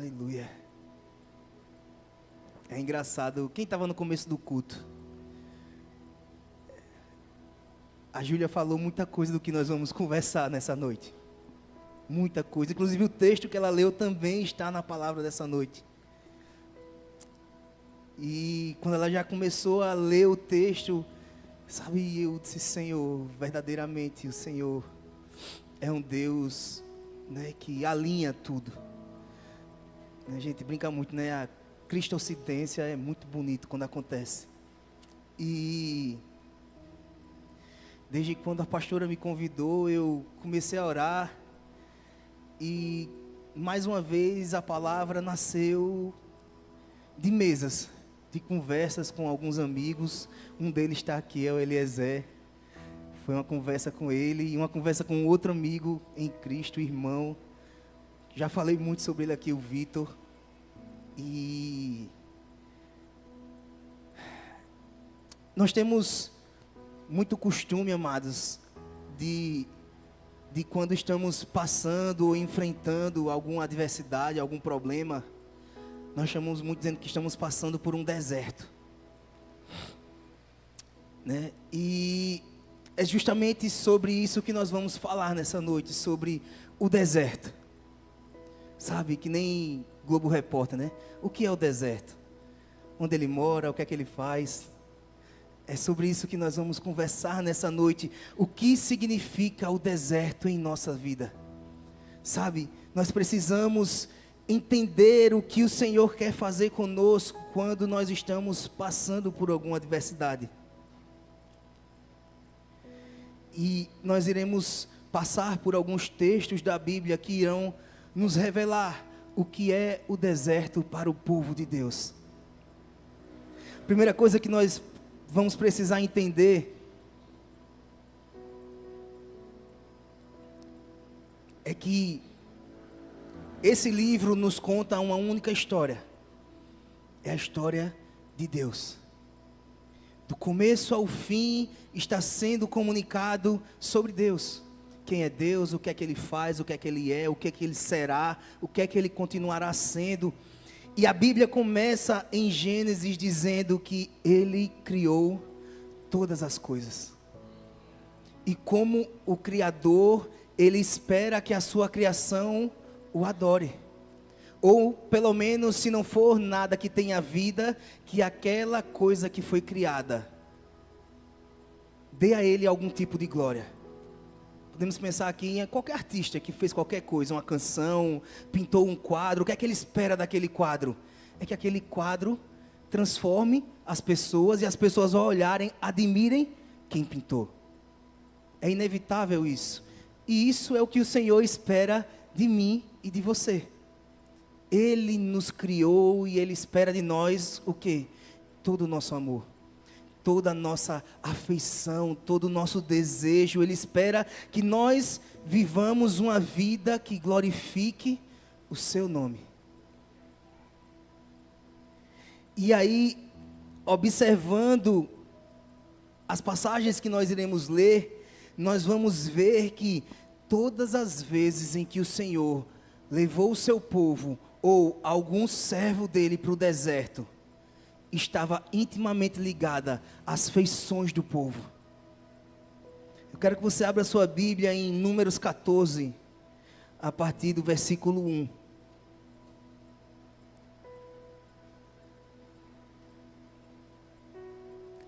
Aleluia. É engraçado, quem estava no começo do culto? A Júlia falou muita coisa do que nós vamos conversar nessa noite. Muita coisa, inclusive o texto que ela leu também está na palavra dessa noite. E quando ela já começou a ler o texto, sabe, eu disse, Senhor, verdadeiramente o Senhor é um Deus, né, que alinha tudo. A gente brinca muito, né, a cristocidência é muito bonito quando acontece. E desde quando a pastora me convidou, eu comecei a orar. E mais uma vez a palavra nasceu de mesas, de conversas com alguns amigos. Um deles está aqui, é o Eliezer. Foi uma conversa com ele e uma conversa com outro amigo em Cristo, irmão. Já falei muito sobre ele aqui, o Vitor. E nós temos muito costume, amados, de quando estamos passando ou enfrentando alguma adversidade, algum problema, nós chamamos muito dizendo que estamos passando por um deserto, né? E é justamente sobre isso que nós vamos falar nessa noite, sobre o deserto. Sabe, que nem Globo Repórter, né? O que é o deserto? Onde ele mora, o que é que ele faz? É sobre isso que nós vamos conversar nessa noite. O que significa o deserto em nossa vida? Sabe, nós precisamos entender o que o Senhor quer fazer conosco quando nós estamos passando por alguma adversidade. E nós iremos passar por alguns textos da Bíblia que irão nos revelar o que é o deserto para o povo de Deus. Primeira coisa que nós vamos precisar entender é que esse livro nos conta uma única história. É a história de Deus. Do começo ao fim está sendo comunicado sobre Deus. Quem é Deus, o que é que Ele faz, o que é que Ele é, o que é que Ele será, o que é que Ele continuará sendo. E a Bíblia começa em Gênesis dizendo que Ele criou todas as coisas. E como o Criador, Ele espera que a sua criação o adore. Ou pelo menos, se não for nada que tenha vida, que aquela coisa que foi criada dê a Ele algum tipo de glória. Podemos pensar aqui em qualquer artista que fez qualquer coisa, uma canção, pintou um quadro. O que é que ele espera daquele quadro? É que aquele quadro transforme as pessoas e as pessoas ao olharem, admirem quem pintou. É inevitável isso. E isso é o que o Senhor espera de mim e de você. Ele nos criou e Ele espera de nós o quê? Todo o nosso amor. Toda a nossa afeição, todo o nosso desejo. Ele espera que nós vivamos uma vida que glorifique o seu nome. E aí, observando as passagens que nós iremos ler, nós vamos ver que todas as vezes em que o Senhor levou o seu povo ou algum servo dele para o deserto, estava intimamente ligada às feições do povo. Eu quero que você abra a sua Bíblia em Números 14, a partir do versículo 1.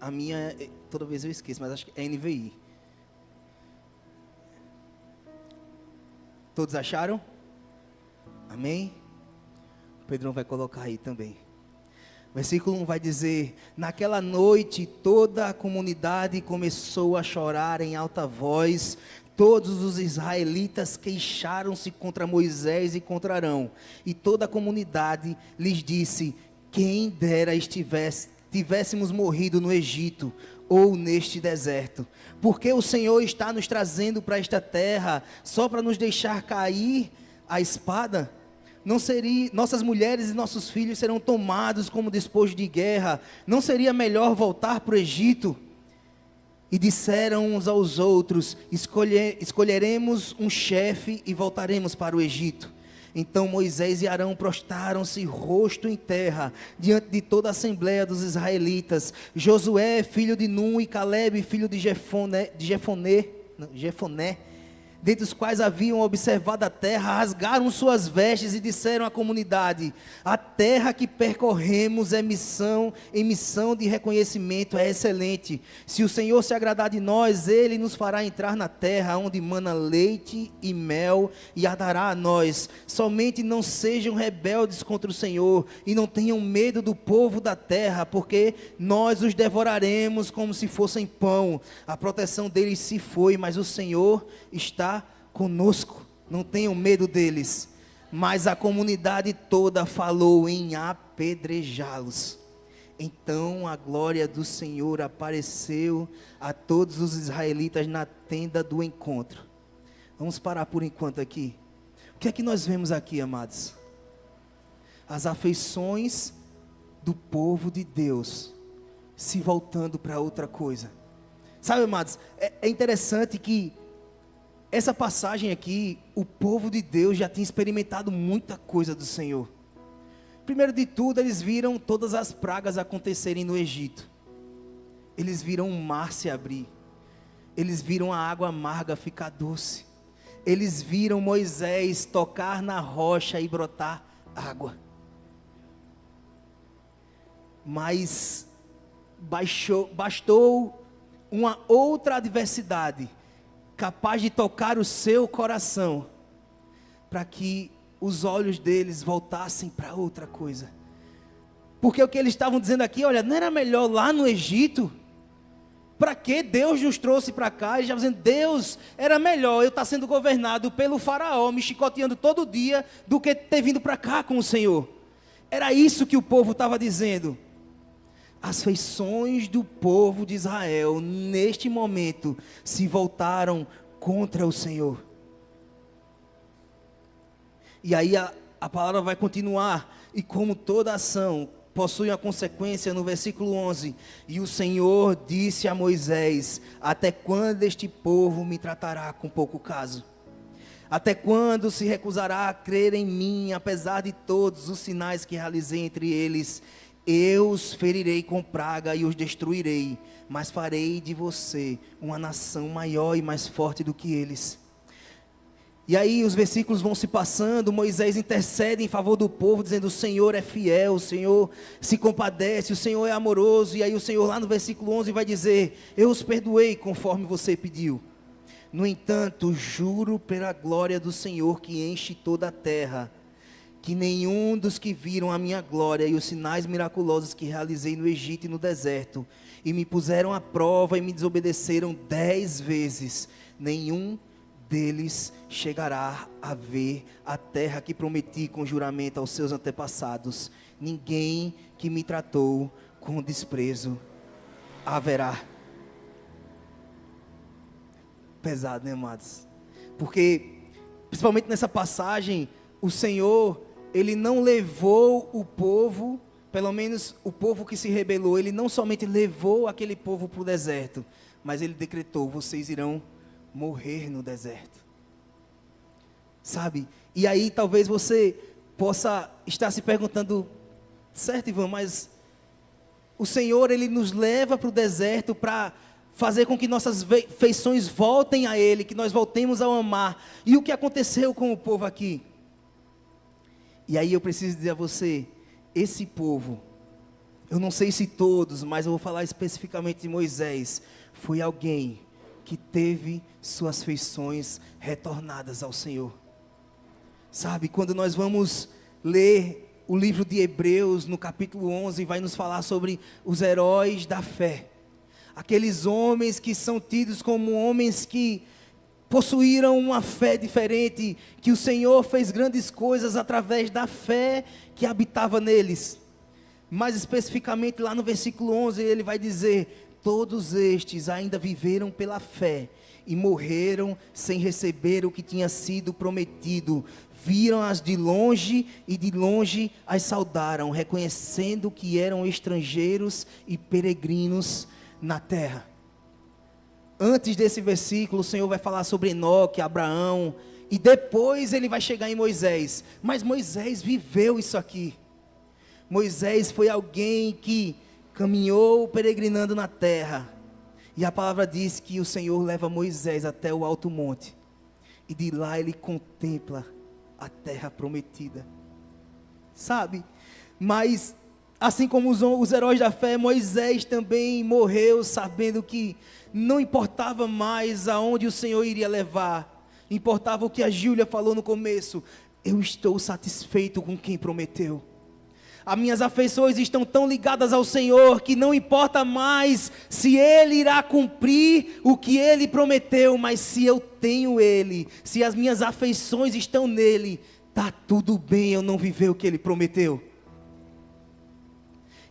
A minha, toda vez eu esqueço, mas acho que é NVI. Todos acharam? Amém? O Pedrão vai colocar aí também. Versículo 1 vai dizer: naquela noite toda a comunidade começou a chorar em alta voz. Todos os israelitas queixaram-se contra Moisés e contra Arão. E toda a comunidade lhes disse: quem dera tivéssemos morrido no Egito ou neste deserto. Porque o Senhor está nos trazendo para esta terra só para nos deixar cair a espada? Não seria, nossas mulheres e nossos filhos serão tomados como despojo de guerra. Não seria melhor voltar para o Egito? E disseram uns aos outros: escolheremos um chefe e voltaremos para o Egito. Então Moisés e Arão prostraram-se rosto em terra, diante de toda a assembleia dos israelitas. Josué, filho de Nun, e Calebe, filho de Jefoné, dentre os quais haviam observado a terra, rasgaram suas vestes e disseram à comunidade: a terra que percorremos em missão de reconhecimento é excelente. Se o Senhor se agradar de nós, Ele nos fará entrar na terra onde mana leite e mel, e a dará a nós. Somente não sejam rebeldes contra o Senhor, e não tenham medo do povo da terra, porque nós os devoraremos como se fossem pão. A proteção deles se foi, mas o Senhor está conosco, não tenham medo deles. Mas a comunidade toda falou em apedrejá-los. Então a glória do Senhor apareceu a todos os israelitas na tenda do encontro. Vamos parar por enquanto aqui. O que é que nós vemos aqui, amados? As afeições do povo de Deus se voltando para outra coisa. Sabe, amados, é interessante que essa passagem aqui, o povo de Deus já tinha experimentado muita coisa do Senhor. Primeiro de tudo, eles viram todas as pragas acontecerem no Egito. Eles viram o mar se abrir. Eles viram a água amarga ficar doce. Eles viram Moisés tocar na rocha e brotar água. Mas bastou uma outra adversidade capaz de tocar o seu coração, para que os olhos deles voltassem para outra coisa. Porque o que eles estavam dizendo aqui, olha, não era melhor lá no Egito? Para que Deus nos trouxe para cá? Eles estavam dizendo, Deus, era melhor eu estar sendo governado pelo faraó, me chicoteando todo dia, do que ter vindo para cá com o Senhor. Era isso que o povo estava dizendo. As feições do povo de Israel, neste momento, se voltaram contra o Senhor. E aí a palavra vai continuar. E como toda ação possui uma consequência, no versículo 11. E o Senhor disse a Moisés: até quando este povo me tratará com pouco caso? Até quando se recusará a crer em mim, apesar de todos os sinais que realizei entre eles? Eu os ferirei com praga e os destruirei, mas farei de você uma nação maior e mais forte do que eles. E aí os versículos vão se passando, Moisés intercede em favor do povo, dizendo: o Senhor é fiel, o Senhor se compadece, o Senhor é amoroso. E aí o Senhor lá no versículo 11 vai dizer: eu os perdoei conforme você pediu. No entanto, juro pela glória do Senhor que enche toda a terra, que nenhum dos que viram a minha glória e os sinais miraculosos que realizei no Egito e no deserto, e me puseram à prova e me desobedeceram 10 vezes, nenhum deles chegará a ver a terra que prometi com juramento aos seus antepassados. Ninguém que me tratou com desprezo haverá. Pesado, né, amados? Porque, principalmente nessa passagem, o Senhor, Ele não levou o povo, pelo menos o povo que se rebelou, Ele não somente levou aquele povo para o deserto, mas Ele decretou: vocês irão morrer no deserto. Sabe? E aí talvez você possa estar se perguntando: certo, Ivan, mas o Senhor, Ele nos leva para o deserto para fazer com que nossas feições voltem a Ele, que nós voltemos a amar. E o que aconteceu com o povo aqui? E aí eu preciso dizer a você, esse povo, eu não sei se todos, mas eu vou falar especificamente de Moisés, foi alguém que teve suas feições retornadas ao Senhor. Sabe, quando nós vamos ler o livro de Hebreus, no capítulo 11, vai nos falar sobre os heróis da fé. Aqueles homens que são tidos como homens que possuíram uma fé diferente, que o Senhor fez grandes coisas através da fé que habitava neles. Mais especificamente lá no versículo 11, ele vai dizer: todos estes ainda viveram pela fé e morreram sem receber o que tinha sido prometido. Viram-as de longe e de longe as saudaram, reconhecendo que eram estrangeiros e peregrinos na terra. Antes desse versículo, o Senhor vai falar sobre Enoque, Abraão, E depois ele vai chegar em Moisés. Mas Moisés viveu isso aqui. Moisés foi alguém que caminhou peregrinando na terra. E a palavra diz que o Senhor leva Moisés até o alto monte. E de lá ele contempla a terra prometida. Sabe? Mas, assim como os heróis da fé, Moisés também morreu sabendo que não importava mais aonde o Senhor iria levar. Importava o que a Júlia falou no começo. Eu estou satisfeito com quem prometeu. As minhas afeições estão tão ligadas ao Senhor que não importa mais se Ele irá cumprir o que Ele prometeu, mas se eu tenho Ele, se as minhas afeições estão nele, está tudo bem eu não viver o que Ele prometeu.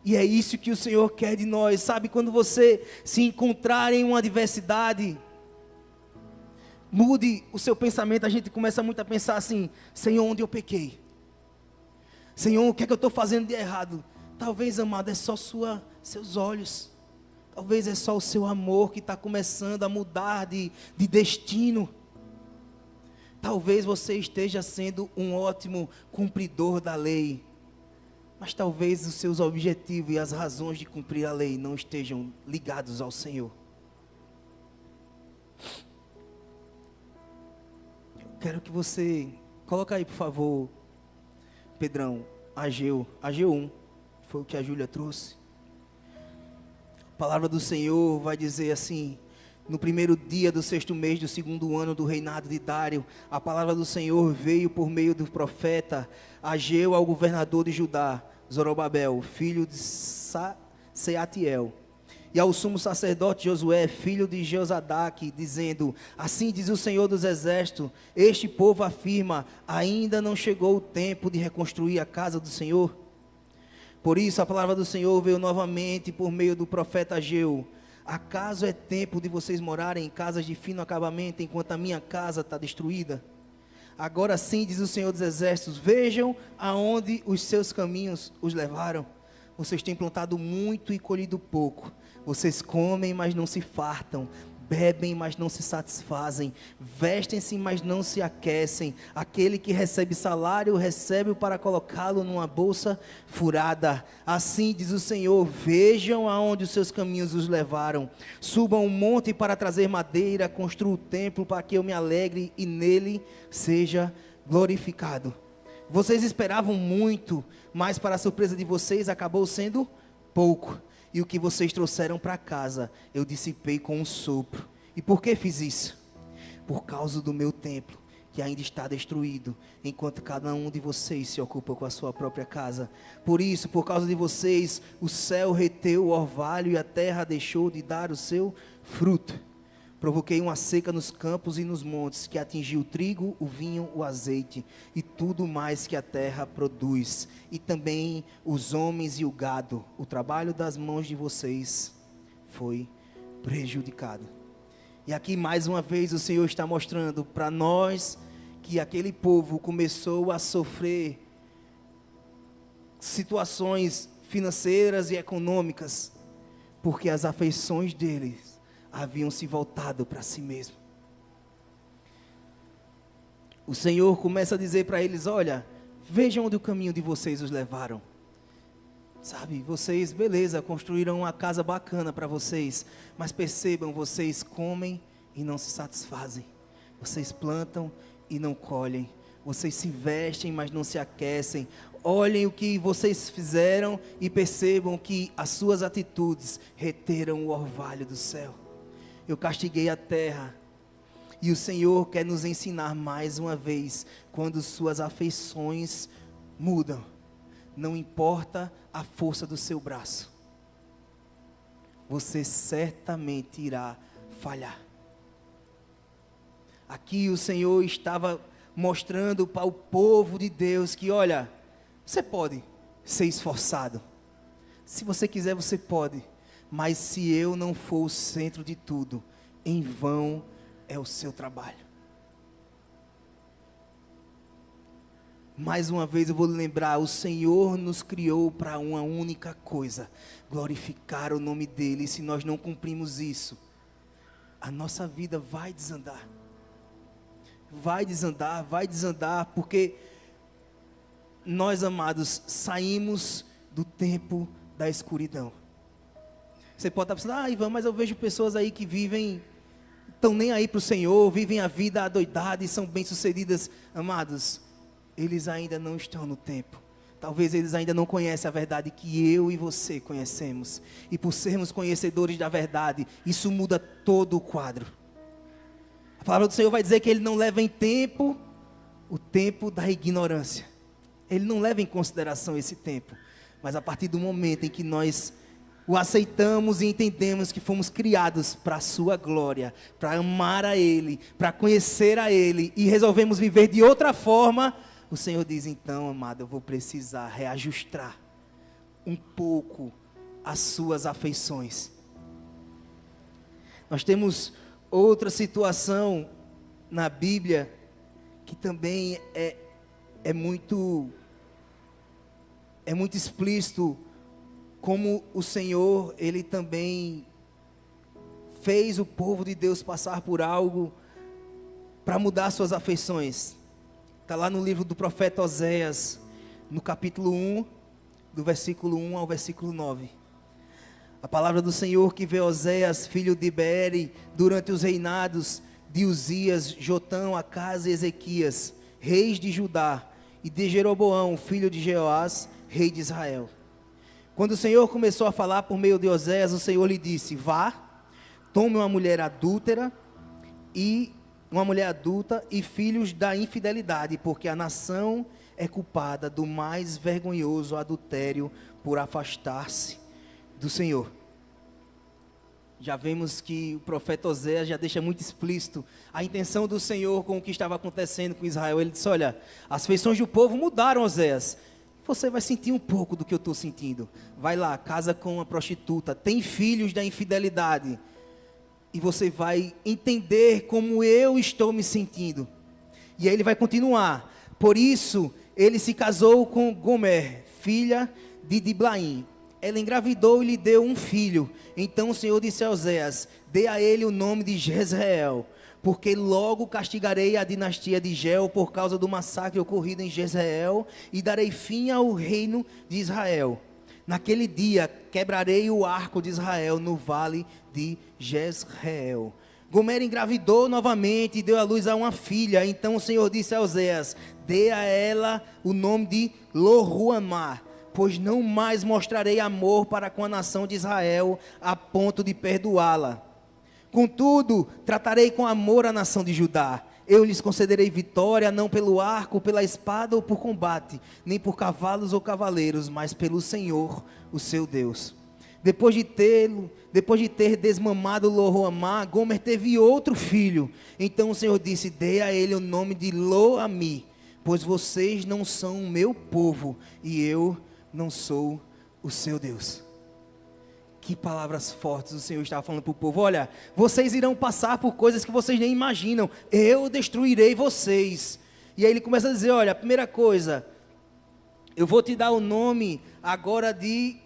E é isso que o Senhor quer de nós, sabe? Quando você se encontrar em uma adversidade, mude o seu pensamento. A gente começa muito a pensar assim: Senhor, onde eu pequei? Senhor, o que é que eu estou fazendo de errado? Talvez, amado, é só seus olhos. Talvez é só o seu amor que está começando a mudar de destino. Talvez você esteja sendo um ótimo cumpridor da lei, mas talvez os seus objetivos e as razões de cumprir a lei não estejam ligados ao Senhor. Eu quero que você coloque aí, por favor, Pedrão, Ageu 1, foi o que a Júlia trouxe. A palavra do Senhor vai dizer assim: no primeiro dia do 6º mês do 2º ano do reinado de Dário, a palavra do Senhor veio por meio do profeta Ageu ao governador de Judá, Zorobabel, filho de Seatiel, e ao sumo sacerdote Josué, filho de Josadaque, dizendo: assim diz o Senhor dos exércitos, este povo afirma, ainda não chegou o tempo de reconstruir a casa do Senhor. Por isso a palavra do Senhor veio novamente por meio do profeta Ageu: acaso é tempo de vocês morarem em casas de fino acabamento, enquanto a minha casa está destruída? Agora sim, diz o Senhor dos exércitos, vejam aonde os seus caminhos os levaram. Vocês têm plantado muito e colhido pouco. Vocês comem, mas não se fartam. Bebem, mas não se satisfazem. Vestem-se, mas não se aquecem. Aquele que recebe salário, recebe-o para colocá-lo numa bolsa furada. Assim diz o Senhor, vejam aonde os seus caminhos os levaram. Subam um monte para trazer madeira, construam o templo para que eu me alegre e nele seja glorificado. Vocês esperavam muito, mas para a surpresa de vocês acabou sendo pouco. E o que vocês trouxeram para casa, eu dissipei com um sopro. E por que fiz isso? Por causa do meu templo, que ainda está destruído, enquanto cada um de vocês se ocupa com a sua própria casa. Por isso, por causa de vocês, o céu reteu o orvalho e a terra deixou de dar o seu fruto. Provoquei uma seca nos campos e nos montes, que atingiu o trigo, o vinho, o azeite, e tudo mais que a terra produz, e também os homens e o gado. O trabalho das mãos de vocês foi prejudicado. E aqui mais uma vez o Senhor está mostrando para nós que aquele povo começou a sofrer situações financeiras e econômicas, porque as afeições deles haviam se voltado para si mesmo. O Senhor começa a dizer para eles: olha, vejam onde o caminho de vocês os levaram. Sabe, vocês, beleza, construíram uma casa bacana para vocês, mas percebam, vocês comem e não se satisfazem. Vocês plantam e não colhem. Vocês se vestem, mas não se aquecem. Olhem o que vocês fizeram e percebam que as suas atitudes reteram o orvalho do céu. Eu castiguei a terra, e o Senhor quer nos ensinar mais uma vez, quando suas afeições mudam, não importa a força do seu braço, você certamente irá falhar. Aqui o Senhor estava mostrando para o povo de Deus que, olha, você pode ser esforçado, se você quiser você pode, mas se eu não for o centro de tudo, em vão é o seu trabalho. Mais uma vez eu vou lembrar, o Senhor nos criou para uma única coisa, glorificar o nome dEle. E se nós não cumprimos isso, a nossa vida vai desandar. vai desandar, porque nós, amados, saímos do tempo da escuridão. Você pode estar pensando, Ivan, mas eu vejo pessoas aí que estão nem aí para o Senhor, vivem a vida adoidada e são bem-sucedidas. Amados, eles ainda não estão no tempo. Talvez eles ainda não conhecem a verdade que eu e você conhecemos. E por sermos conhecedores da verdade, isso muda todo o quadro. A palavra do Senhor vai dizer que Ele não leva em tempo o tempo da ignorância. Ele não leva em consideração esse tempo. Mas a partir do momento em que nós o aceitamos e entendemos que fomos criados para a sua glória, para amar a Ele, para conhecer a Ele, e resolvemos viver de outra forma, o Senhor diz, então, amado, eu vou precisar reajustar um pouco as suas afeições. Nós temos outra situação na Bíblia, que também é muito explícito, como o Senhor, Ele também fez o povo de Deus passar por algo para mudar suas afeições. Está lá no livro do profeta Oséias, no capítulo 1, do versículo 1 ao versículo 9. A palavra do Senhor que vê Oséias, filho de Beeri, durante os reinados de Uzias, Jotão, Acás e Ezequias, reis de Judá, e de Jeroboão, filho de Jeoás, rei de Israel. Quando o Senhor começou a falar por meio de Oséias, o Senhor lhe disse, vá, tome uma mulher adúltera e filhos da infidelidade, porque a nação é culpada do mais vergonhoso adultério por afastar-se do Senhor. Já vemos que o profeta Oséias já deixa muito explícito a intenção do Senhor com o que estava acontecendo com Israel. Ele disse, olha, as feições do povo mudaram, Oséias. Você vai sentir um pouco do que eu estou sentindo. Vai lá, casa com uma prostituta, tem filhos da infidelidade. E você vai entender como eu estou me sentindo. E aí ele vai continuar. Por isso, ele se casou com Gomer, filha de Diblaim. Ela engravidou e lhe deu um filho. Então o Senhor disse a Oséias, dê a ele o nome de Jezreel, porque logo castigarei a dinastia de Geu por causa do massacre ocorrido em Jezreel, e darei fim ao reino de Israel. Naquele dia quebrarei o arco de Israel no vale de Jezreel. Gomer engravidou novamente e deu à luz a uma filha. Então o Senhor disse a Oséias, dê a ela o nome de Lo-ruamá, pois não mais mostrarei amor para com a nação de Israel, a ponto de perdoá-la. Contudo, tratarei com amor a nação de Judá. Eu lhes concederei vitória, não pelo arco, pela espada ou por combate, nem por cavalos ou cavaleiros, mas pelo Senhor, o seu Deus. Depois de ter desmamado Lo-ruamá, Gomer teve outro filho. Então o Senhor disse, dê a ele o nome de Lo-ami, pois vocês não são o meu povo, e eu não sou o seu Deus. Que palavras fortes o Senhor estava falando para o povo. Olha, vocês irão passar por coisas que vocês nem imaginam. Eu destruirei vocês. E aí ele começa a dizer, olha, a primeira coisa, eu vou te dar o nome agora de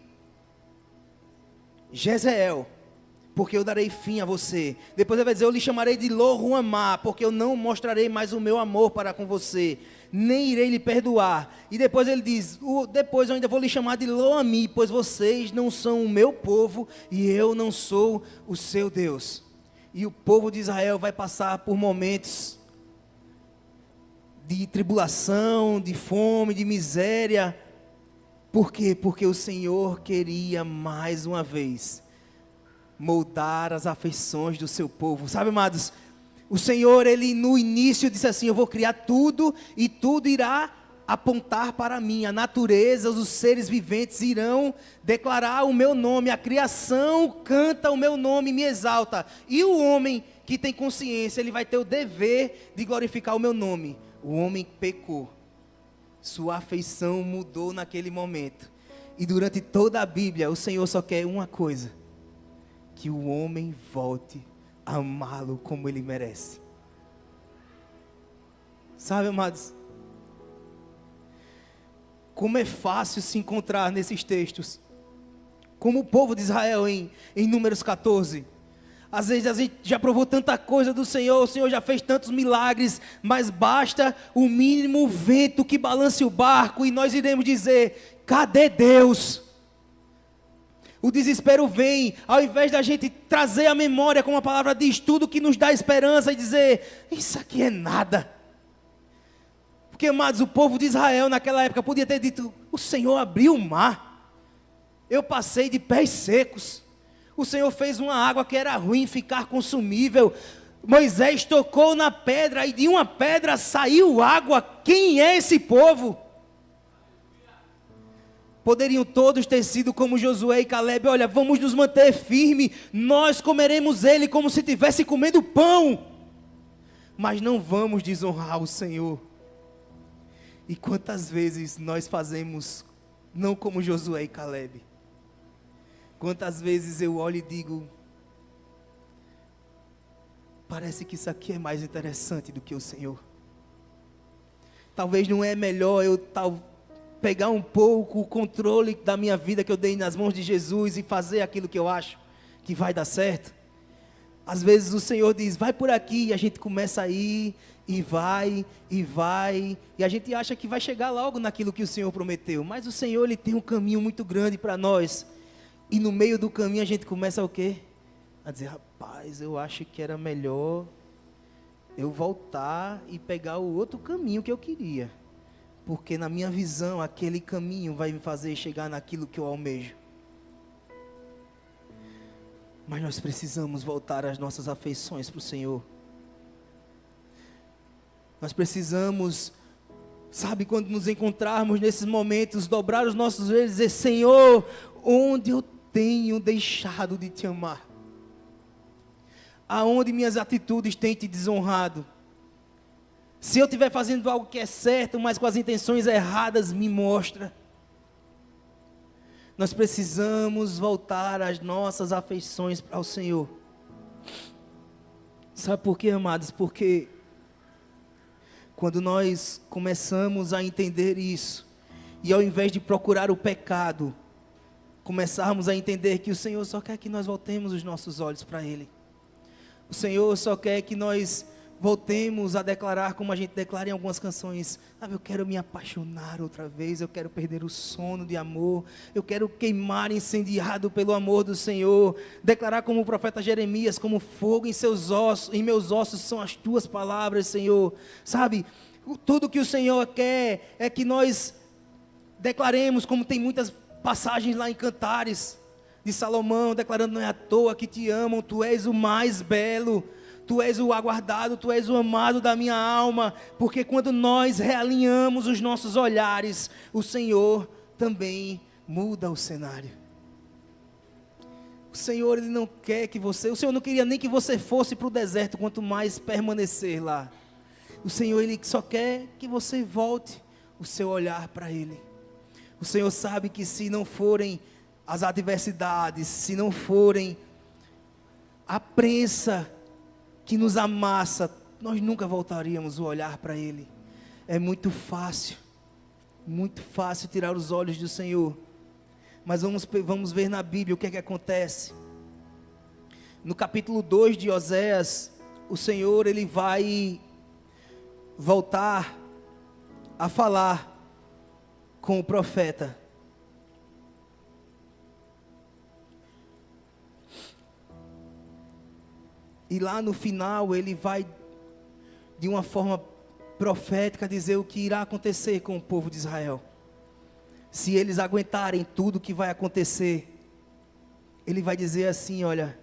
Jezreel, porque eu darei fim a você. Depois ele vai dizer, eu lhe chamarei de Lo-ruamá, porque eu não mostrarei mais o meu amor para com você, nem irei lhe perdoar. E depois ele diz, depois eu ainda vou lhe chamar de Lo-ami, pois vocês não são o meu povo, e eu não sou o seu Deus. E o povo de Israel vai passar por momentos de tribulação, de fome, de miséria. Por quê? Porque o Senhor queria mais uma vez moldar as afeições do seu povo. Sabe, amados, o Senhor, Ele no início disse assim, eu vou criar tudo e tudo irá apontar para mim. A natureza, os seres viventes irão declarar o meu nome. A criação canta o meu nome e me exalta. E o homem que tem consciência, ele vai ter o dever de glorificar o meu nome. O homem pecou. Sua afeição mudou naquele momento. E durante toda a Bíblia, o Senhor só quer uma coisa: que o homem volte a amá-lo como ele merece. Sabe, amados, como é fácil se encontrar nesses textos, como o povo de Israel em Números 14. Às vezes a gente já provou tanta coisa do Senhor, o Senhor já fez tantos milagres, mas basta o mínimo vento que balance o barco e nós iremos dizer: cadê Deus? O desespero vem, ao invés da gente trazer a memória, como a palavra diz, tudo que nos dá esperança, e dizer: isso aqui é nada. Porque, amados, o povo de Israel naquela época podia ter dito: o Senhor abriu o mar, eu passei de pés secos, o Senhor fez uma água que era ruim ficar consumível, Moisés tocou na pedra e de uma pedra saiu água. Quem é esse povo? Poderiam todos ter sido como Josué e Caleb: olha, vamos nos manter firmes, nós comeremos ele como se estivesse comendo pão, mas não vamos desonrar o Senhor. E quantas vezes nós fazemos não como Josué e Caleb? Quantas vezes eu olho e digo: parece que isso aqui é mais interessante do que o Senhor. Talvez não é melhor eu pegar um pouco o controle da minha vida que eu dei nas mãos de Jesus e fazer aquilo que eu acho que vai dar certo? Às vezes o Senhor diz: vai por aqui, e a gente começa a ir, e vai, e a gente acha que vai chegar logo naquilo que o Senhor prometeu, mas o Senhor, Ele tem um caminho muito grande para nós, e no meio do caminho a gente começa o quê? A dizer: rapaz, eu acho que era melhor eu voltar e pegar o outro caminho que eu queria, porque na minha visão, aquele caminho vai me fazer chegar naquilo que eu almejo. Mas nós precisamos voltar as nossas afeições para o Senhor. Nós precisamos, sabe, quando nos encontrarmos nesses momentos, dobrar os nossos joelhos e dizer: Senhor, onde eu tenho deixado de te amar? Aonde minhas atitudes têm te desonrado? Se eu estiver fazendo algo que é certo, mas com as intenções erradas, me mostra. Nós precisamos voltar as nossas afeições para o Senhor. Sabe por quê, amados? Porque quando nós começamos a entender isso, e ao invés de procurar o pecado, começarmos a entender que o Senhor só quer que nós voltemos os nossos olhos para Ele. O Senhor só quer que nós voltemos a declarar, como a gente declara em algumas canções: eu quero me apaixonar outra vez, eu quero perder o sono de amor, eu quero queimar incendiado pelo amor do Senhor, declarar como o profeta Jeremias: como fogo em seus ossos, em meus ossos são as tuas palavras, Senhor. Sabe, tudo que o Senhor quer é que nós declaremos, como tem muitas passagens lá em Cantares de Salomão, declarando: não é à toa que te amam, tu és o mais belo, tu és o aguardado, tu és o amado da minha alma. Porque quando nós realinhamos os nossos olhares, o Senhor também muda o cenário. O Senhor, Ele não quer que você, o Senhor não queria nem que você fosse para o deserto, quanto mais permanecer lá. O Senhor, Ele só quer que você volte o seu olhar para Ele. O Senhor sabe que se não forem as adversidades, se não forem a prensa que nos amassa, nós nunca voltaríamos o olhar para Ele. É muito fácil tirar os olhos do Senhor. Mas vamos ver na Bíblia o que é que acontece. No capítulo 2 de Oséias, o Senhor, Ele vai voltar a falar com o profeta. E lá no final ele vai, de uma forma profética, dizer o que irá acontecer com o povo de Israel. Se eles aguentarem tudo o que vai acontecer, ele vai dizer assim: olha,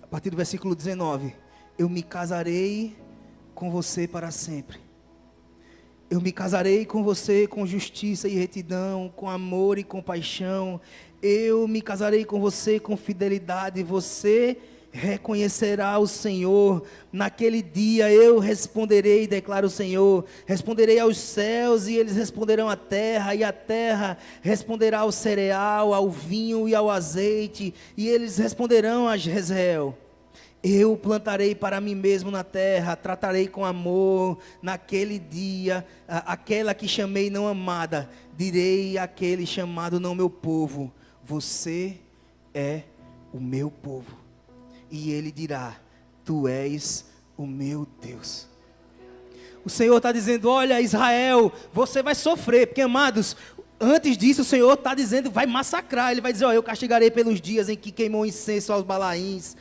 a partir do versículo 19: eu me casarei com você para sempre. Eu me casarei com você com justiça e retidão, com amor e compaixão. Eu me casarei com você com fidelidade. Você reconhecerá o Senhor. Naquele dia eu responderei, declara o Senhor. Responderei aos céus e eles responderão à terra. E a terra responderá ao cereal, ao vinho e ao azeite. E eles responderão a Jezreel. Eu plantarei para mim mesmo na terra, tratarei com amor naquele dia, aquela que chamei não amada, direi àquele chamado não meu povo, você é o meu povo. E ele dirá, tu és o meu Deus. O Senhor está dizendo, olha Israel, você vai sofrer, porque amados, antes disso o Senhor está dizendo, vai massacrar. Ele vai dizer, eu castigarei pelos dias em que queimou incenso aos Balaíns,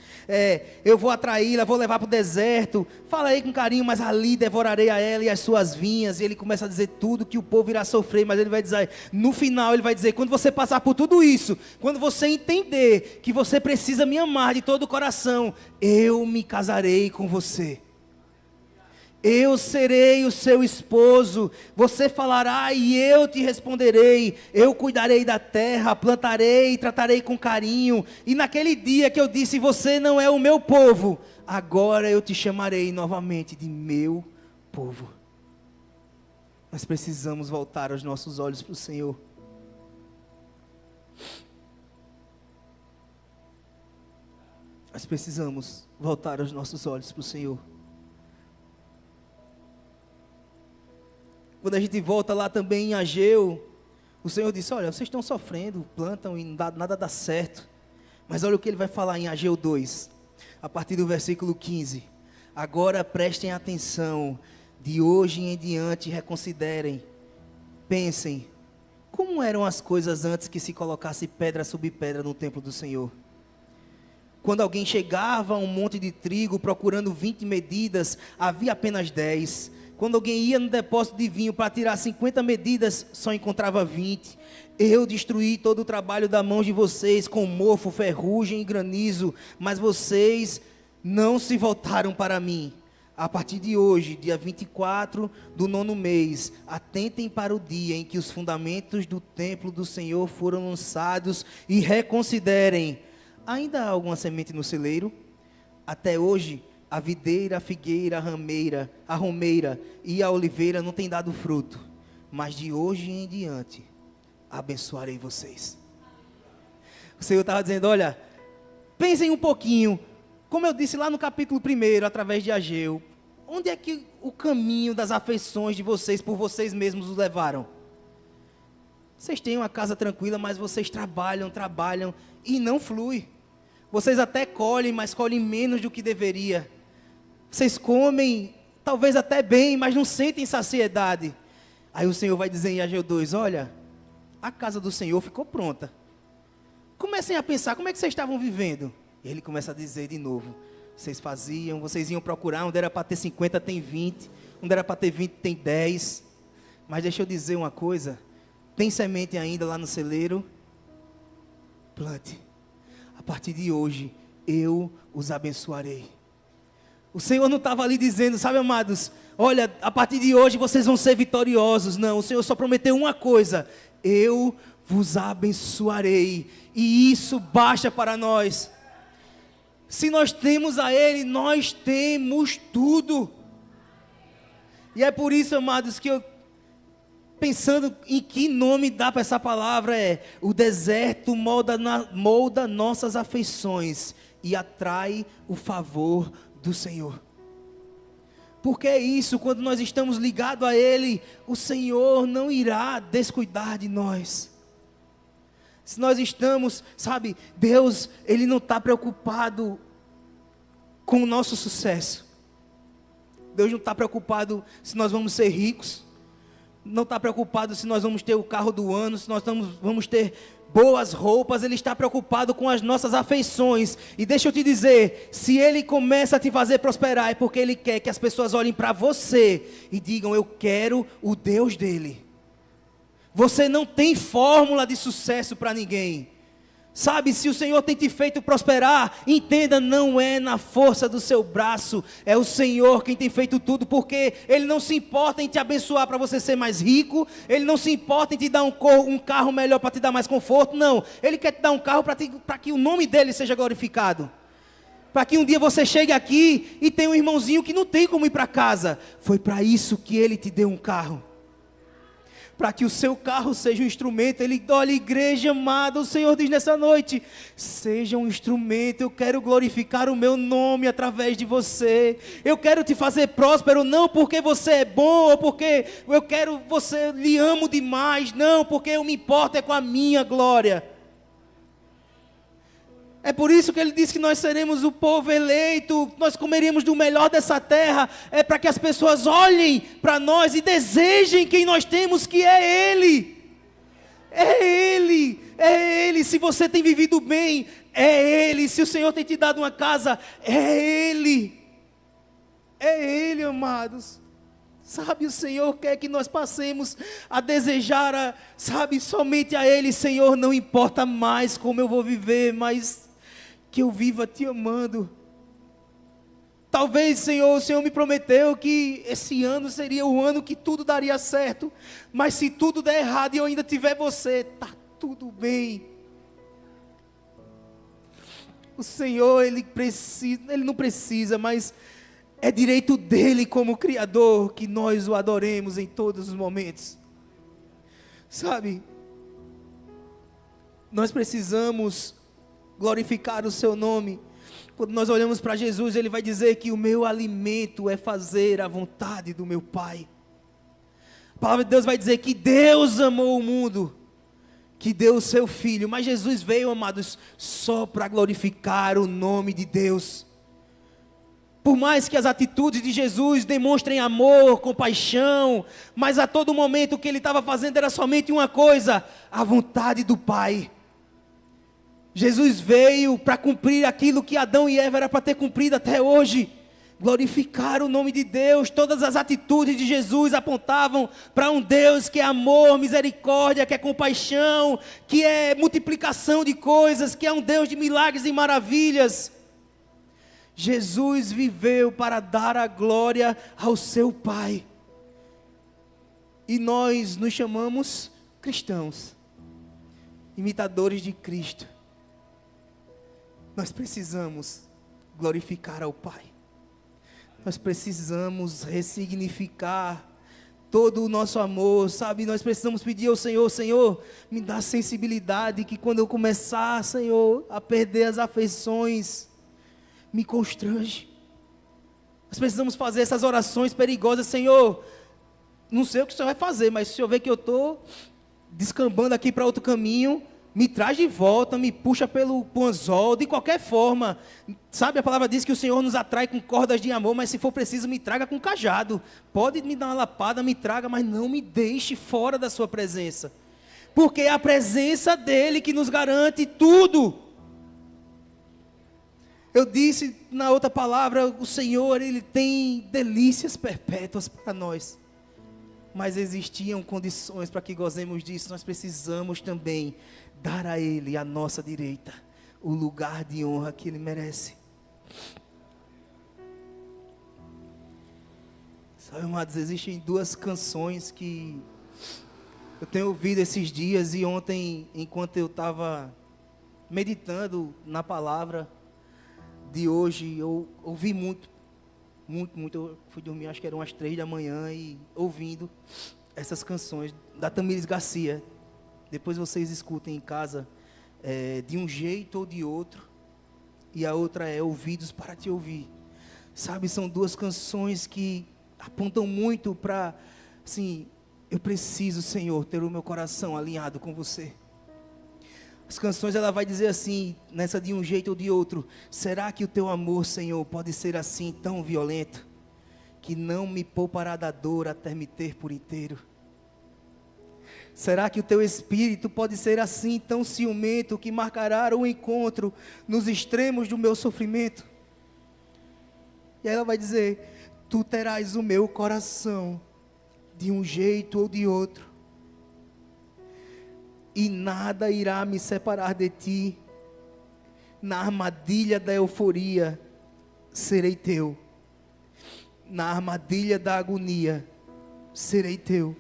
eu vou atraí-la, vou levar para o deserto, falarei com carinho, mas ali devorarei a ela e as suas vinhas. E ele começa a dizer tudo que o povo irá sofrer, mas ele vai dizer, no final ele vai dizer, quando você passar por tudo isso, quando você entender que você precisa me amar de todo o coração, eu me casarei com você. Eu serei o seu esposo, você falará e eu te responderei, eu cuidarei da terra, plantarei e tratarei com carinho, e naquele dia que eu disse, você não é o meu povo, agora eu te chamarei novamente de meu povo. Nós precisamos voltar os nossos olhos para o Senhor. Nós precisamos voltar os nossos olhos para o Senhor. Quando a gente volta lá também em Ageu, o Senhor disse, olha, vocês estão sofrendo, plantam e nada dá certo. Mas olha o que ele vai falar em Ageu 2, a partir do versículo 15. Agora prestem atenção, de hoje em diante reconsiderem, pensem, como eram as coisas antes que se colocasse pedra sobre pedra no templo do Senhor? Quando alguém chegava a um monte de trigo procurando 20 medidas, havia apenas 10. Quando alguém ia no depósito de vinho para tirar 50 medidas, só encontrava 20. Eu destruí todo o trabalho da mão de vocês com mofo, ferrugem e granizo, mas vocês não se voltaram para mim. A partir de hoje, dia 24 do 9º mês, atentem para o dia em que os fundamentos do templo do Senhor foram lançados e reconsiderem. Ainda há alguma semente no celeiro? Até hoje, a videira, a figueira, a romeira e a oliveira não têm dado fruto, mas de hoje em diante, abençoarei vocês. O Senhor estava dizendo, olha, pensem um pouquinho, como eu disse lá no capítulo 1, através de Ageu, onde é que o caminho das afeições de vocês, por vocês mesmos os levaram? Vocês têm uma casa tranquila, mas vocês trabalham e não flui. Vocês até colhem, mas colhem menos do que deveria. Vocês comem, talvez até bem, mas não sentem saciedade. Aí o Senhor vai dizer em Ageu 2, olha, a casa do Senhor ficou pronta. Comecem a pensar, como é que vocês estavam vivendo? E ele começa a dizer de novo, vocês iam procurar, onde era para ter 50 tem 20, onde era para ter 20 tem 10. Mas deixa eu dizer uma coisa, tem semente ainda lá no celeiro? Plante. A partir de hoje, eu os abençoarei. O Senhor não estava ali dizendo, sabe amados, olha, a partir de hoje vocês vão ser vitoriosos. Não, o Senhor só prometeu uma coisa, eu vos abençoarei. E isso basta para nós. Se nós temos a Ele, nós temos tudo. E é por isso, amados, que eu, pensando em que nome dá para essa palavra, o deserto molda nossas afeições e atrai o favor do Senhor. Porque é isso, quando nós estamos ligados a Ele, o Senhor não irá descuidar de nós. Se nós estamos, sabe, Deus, Ele não está preocupado com o nosso sucesso. Deus não está preocupado se nós vamos ser ricos. Não está preocupado se nós vamos ter o carro do ano, se nós vamos ter boas roupas. Ele está preocupado com as nossas afeições. E deixa eu te dizer, se Ele começa a te fazer prosperar, é porque Ele quer que as pessoas olhem para você e digam, eu quero o Deus dele. Você não tem fórmula de sucesso para ninguém. Sabe, se o Senhor tem te feito prosperar, entenda, não é na força do seu braço, é o Senhor quem tem feito tudo, porque Ele não se importa em te abençoar para você ser mais rico, Ele não se importa em te dar um carro melhor para te dar mais conforto, não, Ele quer te dar um carro para que o nome dEle seja glorificado, para que um dia você chegue aqui e tenha um irmãozinho que não tem como ir para casa, foi para isso que Ele te deu um carro. para que o seu carro seja um instrumento. Ele olha, igreja amada, o Senhor diz nessa noite, seja um instrumento, eu quero glorificar o meu nome através de você, eu quero te fazer próspero, não porque você é bom, ou porque eu quero, você lhe amo demais, não, porque eu me importo é com a minha glória. É por isso que ele diz que nós seremos o povo eleito, nós comeríamos do melhor dessa terra, é para que as pessoas olhem para nós e desejem quem nós temos, que é Ele. É Ele, é Ele. Se você tem vivido bem, é Ele. Se o Senhor tem te dado uma casa, é Ele. É Ele, amados. Sabe, o Senhor quer que nós passemos a desejar, sabe, somente a Ele. Senhor, não importa mais como eu vou viver, mas que eu viva te amando. Talvez, Senhor, o Senhor me prometeu que esse ano seria o ano que tudo daria certo, mas se tudo der errado e eu ainda tiver você, está tudo bem. O Senhor, Ele não precisa, mas é direito dEle como Criador que nós o adoremos em todos os momentos. Sabe, nós precisamos glorificar o seu nome. Quando nós olhamos para Jesus, Ele vai dizer que o meu alimento é fazer a vontade do meu Pai. A palavra de Deus vai dizer que Deus amou o mundo, que deu o seu Filho, mas Jesus veio, amados, só para glorificar o nome de Deus. Por mais que as atitudes de Jesus demonstrem amor, compaixão, mas a todo momento o que Ele estava fazendo era somente uma coisa, a vontade do Pai. Jesus veio para cumprir aquilo que Adão e Eva era para ter cumprido até hoje, glorificar o nome de Deus. Todas as atitudes de Jesus apontavam para um Deus que é amor, misericórdia, que é compaixão, que é multiplicação de coisas, que é um Deus de milagres e maravilhas. Jesus viveu para dar a glória ao seu Pai, e nós nos chamamos cristãos, imitadores de Cristo. Nós precisamos glorificar ao Pai. Nós precisamos ressignificar todo o nosso amor, sabe? Nós precisamos pedir ao Senhor, Senhor, me dá sensibilidade, que quando eu começar, Senhor, a perder as afeições, me constrange. Nós precisamos fazer essas orações perigosas, Senhor, não sei o que o Senhor vai fazer, mas se eu ver que eu estou descambando aqui para outro caminho, me traz de volta, me puxa pelo anzol, de qualquer forma. Sabe, a palavra diz que o Senhor nos atrai com cordas de amor, mas se for preciso, me traga com cajado. Pode me dar uma lapada, me traga, mas não me deixe fora da sua presença. Porque é a presença dEle que nos garante tudo. Eu disse na outra palavra, o Senhor, Ele tem delícias perpétuas para nós. Mas existiam condições para que gozemos disso. Nós precisamos também dar a Ele, a nossa direita, o lugar de honra que Ele merece. Sabe, amados, existem duas canções que eu tenho ouvido esses dias, e ontem, enquanto eu estava meditando na palavra de hoje, eu ouvi muito. Eu fui dormir, acho que eram umas 3 da manhã, e ouvindo essas canções da Tamires Garcia. Depois vocês escutem em casa, de um jeito ou de outro, e a outra é Ouvidos para Te Ouvir. Sabe, são duas canções que apontam muito para, assim, eu preciso, Senhor, ter o meu coração alinhado com você. As canções, ela vai dizer assim, nessa de um jeito ou de outro: será que o teu amor, Senhor, pode ser assim tão violento, que não me poupará da dor até me ter por inteiro? Será que o teu espírito pode ser assim tão ciumento, que marcará o encontro nos extremos do meu sofrimento? E aí ela vai dizer: tu terás o meu coração de um jeito ou de outro, e nada irá me separar de ti. Na armadilha da euforia serei teu, na armadilha da agonia serei teu.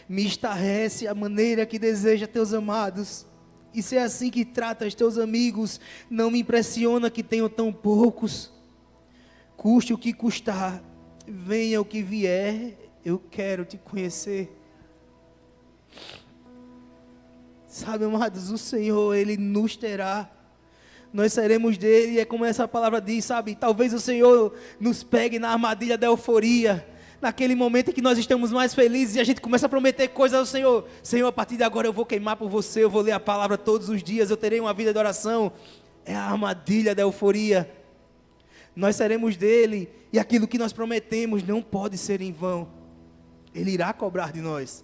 Me estarrece a maneira que deseja teus amados, e se é assim que tratas teus amigos, não me impressiona que tenham tão poucos. Custe o que custar, venha o que vier, eu quero te conhecer. Sabe, amados, o Senhor, Ele nos terá. Nós seremos dele, e é como essa palavra diz, sabe? Talvez o Senhor nos pegue na armadilha da euforia, naquele momento em que nós estamos mais felizes e a gente começa a prometer coisas ao Senhor. Senhor, a partir de agora eu vou queimar por você, eu vou ler a palavra todos os dias, eu terei uma vida de oração. É a armadilha da euforia. Nós seremos dele, e aquilo que nós prometemos não pode ser em vão. Ele irá cobrar de nós.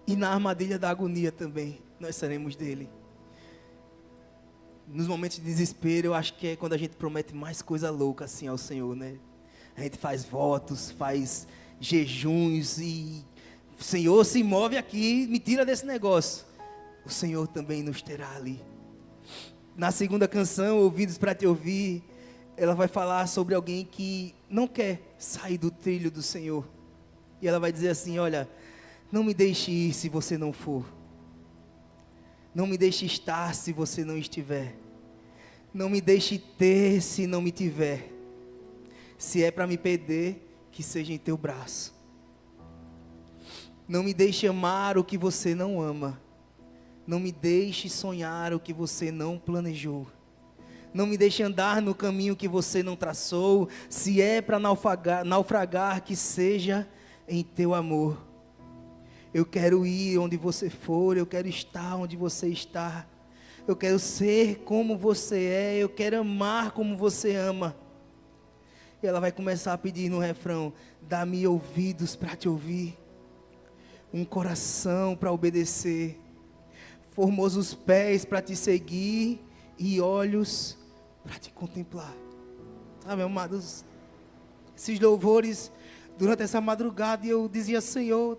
E na armadilha da agonia também, nós seremos dele. Nos momentos de desespero, eu acho que é quando a gente promete mais coisa louca assim ao Senhor, né? A gente faz votos, faz jejuns e o Senhor se move aqui, me tira desse negócio. O Senhor também nos terá ali. Na segunda canção, Ouvidos para Te Ouvir, ela vai falar sobre alguém que não quer sair do trilho do Senhor. E ela vai dizer assim, olha, não me deixe ir se você não for. Não me deixe estar se você não estiver. Não me deixe ter se não me tiver. Se é para me perder, que seja em teu braço. Não me deixe amar o que você não ama. Não me deixe sonhar o que você não planejou. Não me deixe andar no caminho que você não traçou. Se é para naufragar, que seja em teu amor. Eu quero ir onde você for, eu quero estar onde você está. Eu quero ser como você é, eu quero amar como você ama. E ela vai começar a pedir no refrão, dá-me ouvidos para te ouvir, um coração para obedecer, formosos pés para te seguir e olhos para te contemplar. Sabe, amados, esses louvores, durante essa madrugada, eu dizia, Senhor,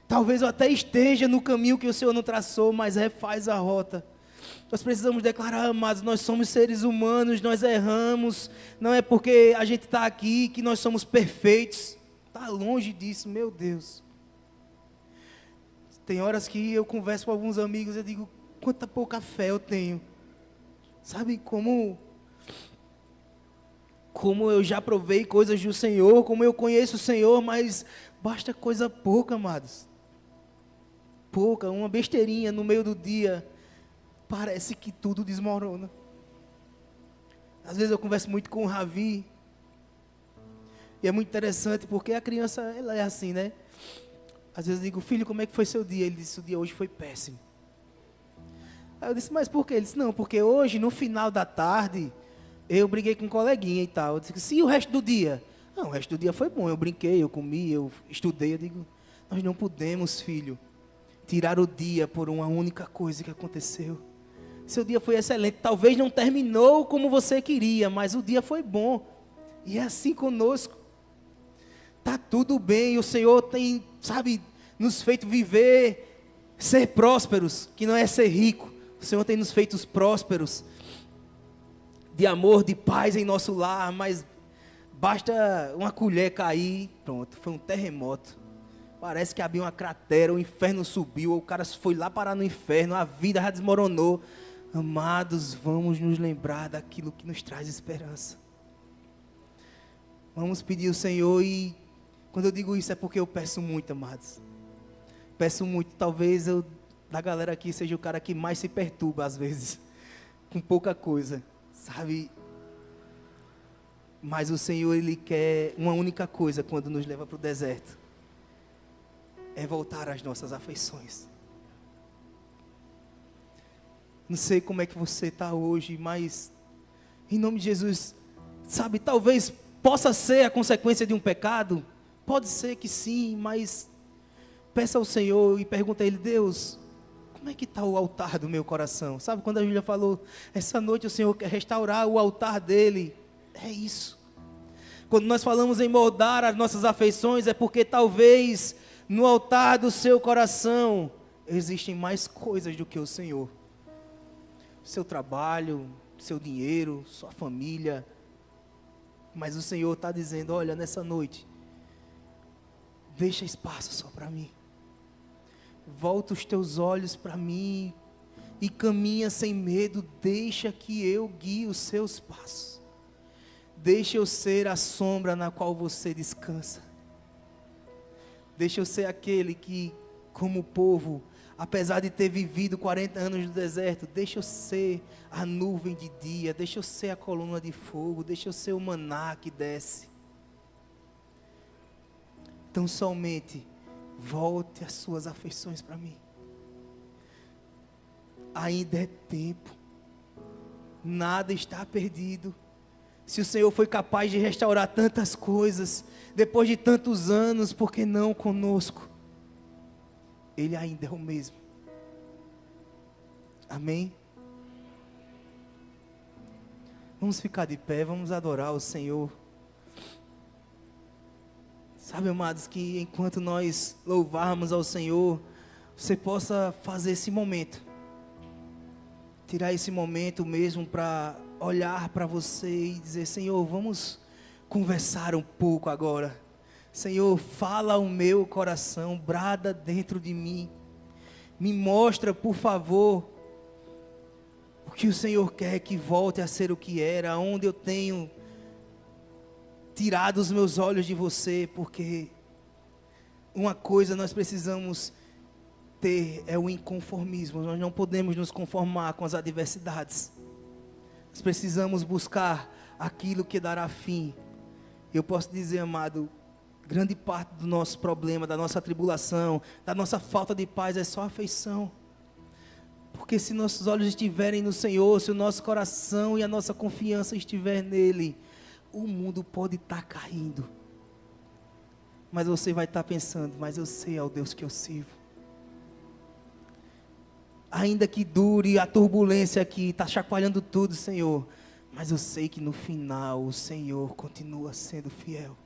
talvez eu até esteja no caminho que o Senhor não traçou, mas refaz a rota. Nós precisamos declarar, amados, nós somos seres humanos, nós erramos. Não é porque a gente está aqui que nós somos perfeitos. Está longe disso, meu Deus. Tem horas que eu converso com alguns amigos e eu digo, quanta pouca fé eu tenho. Sabe como eu já provei coisas do Senhor, como eu conheço o Senhor, mas basta coisa pouca, amados. Pouca, uma besteirinha no meio do dia, parece que tudo desmorona. Às vezes eu converso muito com o Ravi, e é muito interessante, porque a criança, ela é assim, né? Às vezes eu digo, filho, como é que foi seu dia? Ele disse, o dia hoje foi péssimo. Aí eu disse, mas por quê? Ele disse, não, porque hoje, no final da tarde, eu briguei com um coleguinha e tal. Eu disse, sim, o resto do dia? Não, o resto do dia foi bom, eu brinquei, eu comi, eu estudei. Eu digo, nós não podemos, filho, tirar o dia por uma única coisa que aconteceu. Seu dia foi excelente, talvez não terminou como você queria, mas o dia foi bom. E é assim conosco. Está tudo bem, o Senhor tem, sabe, nos feito viver, ser prósperos, que não é ser rico. O Senhor tem nos feito prósperos, de amor, de paz em nosso lar, mas basta uma colher cair, pronto, foi um terremoto. Parece que abriu uma cratera, o inferno subiu, o cara foi lá parar no inferno, a vida já desmoronou. Amados, vamos nos lembrar daquilo que nos traz esperança. Vamos pedir ao Senhor, e quando eu digo isso é porque eu peço muito, amados. Peço muito, talvez eu, da galera aqui, seja o cara que mais se perturba às vezes, com pouca coisa, sabe? Mas o Senhor, Ele quer uma única coisa quando nos leva para o deserto. É voltar às nossas afeições. Não sei como é que você está hoje, mas em nome de Jesus, sabe, talvez possa ser a consequência de um pecado. Pode ser que sim, mas peça ao Senhor e pergunta a Ele, Deus, como é que está o altar do meu coração? Sabe, quando a Júlia falou, essa noite o Senhor quer restaurar o altar dele. É isso. Quando nós falamos em moldar as nossas afeições, é porque talvez no altar do seu coração existem mais coisas do que o Senhor. Seu trabalho, seu dinheiro, sua família. Mas o Senhor está dizendo, olha, nessa noite, deixa espaço só para mim. Volta os teus olhos para mim e caminha sem medo. Deixa que eu guie os seus passos. deixa eu ser a sombra na qual você descansa. Deixa eu ser aquele que, como povo, apesar de ter vivido 40 anos no deserto, deixa eu ser a nuvem de dia, deixa eu ser a coluna de fogo, deixa eu ser o maná que desce. Então somente volte as suas afeições para mim. Ainda é tempo. Nada está perdido. Se o Senhor foi capaz de restaurar tantas coisas, depois de tantos anos, por que não conosco? Ele ainda é o mesmo. Amém? Vamos ficar de pé, vamos adorar o Senhor. Sabe, amados, que enquanto nós louvarmos ao Senhor, você possa fazer esse momento. Tirar esse momento mesmo para olhar para você e dizer: Senhor, vamos conversar um pouco agora. Senhor, fala ao meu coração, brada dentro de mim. Me mostra, por favor, o que o Senhor quer que volte a ser o que era, onde eu tenho tirado os meus olhos de você, porque uma coisa nós precisamos ter é o inconformismo. Nós não podemos nos conformar com as adversidades. Nós precisamos buscar aquilo que dará fim. Eu posso dizer, amado, grande parte do nosso problema, da nossa tribulação, da nossa falta de paz é só afeição. Porque se nossos olhos estiverem no Senhor, se o nosso coração e a nossa confiança estiver nele, o mundo pode estar caindo. Mas você vai estar pensando: mas eu sei ao Deus que eu sirvo. Ainda que dure a turbulência aqui, está chacoalhando tudo, Senhor, mas eu sei que no final o Senhor continua sendo fiel.